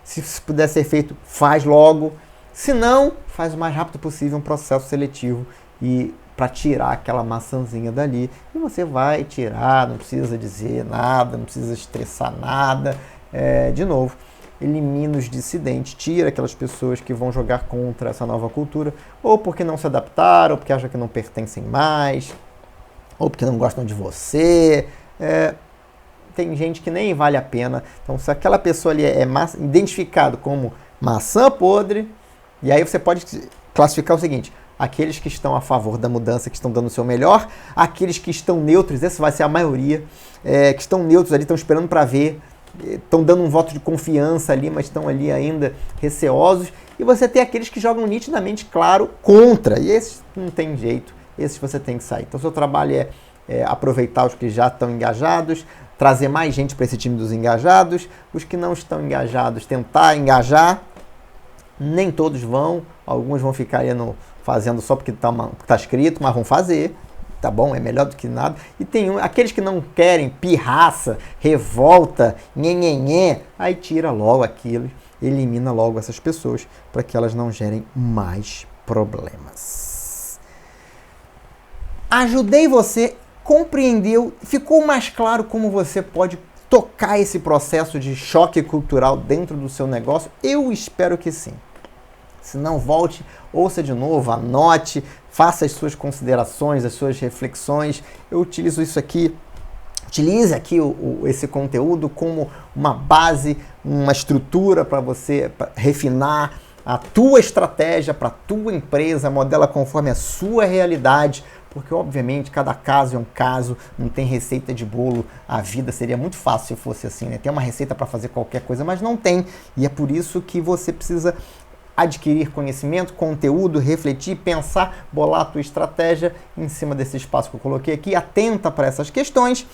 Se puder ser feito, faz logo. Se não, faz o mais rápido possível um processo seletivo e para tirar aquela maçãzinha dali. E você vai tirar, não precisa dizer nada, não precisa estressar nada. De novo, elimina os dissidentes, tira aquelas pessoas que vão jogar contra essa nova cultura, ou porque não se adaptaram, ou porque acham que não pertencem mais, ou porque não gostam de você. Tem gente que nem vale a pena. Então, se aquela pessoa ali é identificado como maçã podre, e aí você pode classificar o seguinte: aqueles que estão a favor da mudança, que estão dando o seu melhor, aqueles que estão neutros, essa vai ser a maioria, que estão neutros ali, estão esperando para ver, estão dando um voto de confiança ali, mas estão ali ainda receosos, e você tem aqueles que jogam nitidamente claro contra, e esses não tem jeito, esses você tem que sair. Então, seu trabalho é aproveitar os que já estão engajados, trazer mais gente para esse time dos engajados, os que não estão engajados, tentar engajar. Nem todos vão, alguns vão ficar aí fazendo só porque tá escrito, mas vão fazer, tá bom? É melhor do que nada. E tem aqueles que não querem, pirraça, revolta, nhenhenhé, aí tira logo aquilo, elimina logo essas pessoas para que elas não gerem mais problemas. Ajudei você, compreendeu, ficou mais claro como você pode tocar esse processo de choque cultural dentro do seu negócio? Eu espero que sim. Se não, volte, ouça de novo, anote, faça as suas considerações, as suas reflexões. Eu utilizo isso aqui, utilize aqui esse conteúdo como uma base, uma estrutura para você refinar a tua estratégia para a tua empresa, modela conforme a sua realidade, porque obviamente cada caso é um caso, não tem receita de bolo, a vida seria muito fácil se fosse assim, né? Tem uma receita para fazer qualquer coisa, mas não tem, e é por isso que você precisa adquirir conhecimento, conteúdo, refletir, pensar, bolar a tua estratégia em cima desse espaço que eu coloquei aqui, atenta para essas questões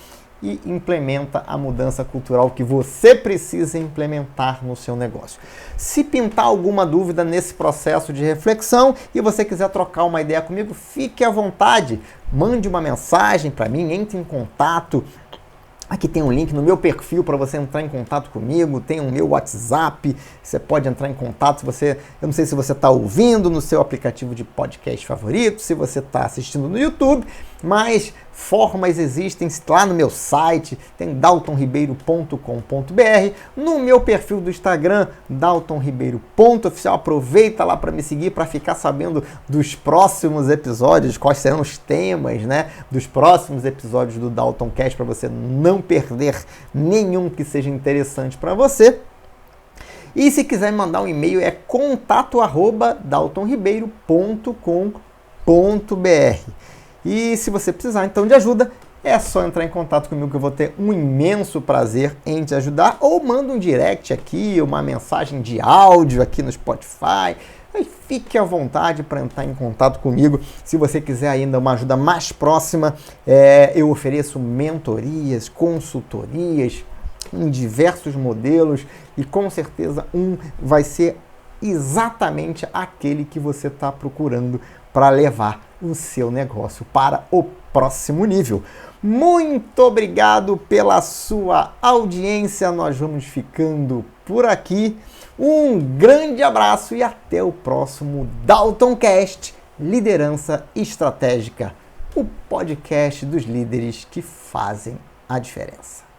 e implementa a mudança cultural que você precisa implementar no seu negócio. Se pintar alguma dúvida nesse processo de reflexão e você quiser trocar uma ideia comigo, fique à vontade, mande uma mensagem para mim, entre em contato. Aqui tem um link no meu perfil para você entrar em contato comigo, tem o meu WhatsApp, você pode entrar em contato, eu não sei se você está ouvindo no seu aplicativo de podcast favorito, se você está assistindo no YouTube, mas formas existem lá no meu site, tem daltonribeiro.com.br, no meu perfil do Instagram, daltonribeiro.oficial, aproveita lá para me seguir, para ficar sabendo dos próximos episódios, quais serão os temas, né, dos próximos episódios do Daltoncast, para você não perder nenhum que seja interessante para você. E se quiser mandar um e-mail é contato@daltonribeiro.com.br. E se você precisar então de ajuda, é só entrar em contato comigo que eu vou ter um imenso prazer em te ajudar, ou manda um direct aqui, uma mensagem de áudio aqui no Spotify. Aí fique à vontade para entrar em contato comigo. Se você quiser ainda uma ajuda mais próxima, eu ofereço mentorias, consultorias em diversos modelos e com certeza um vai ser exatamente aquele que você está procurando para levar o seu negócio para o próximo nível. Muito obrigado pela sua audiência. Nós vamos ficando por aqui. Um grande abraço e até o próximo Daltoncast Liderança Estratégica, o podcast dos líderes que fazem a diferença.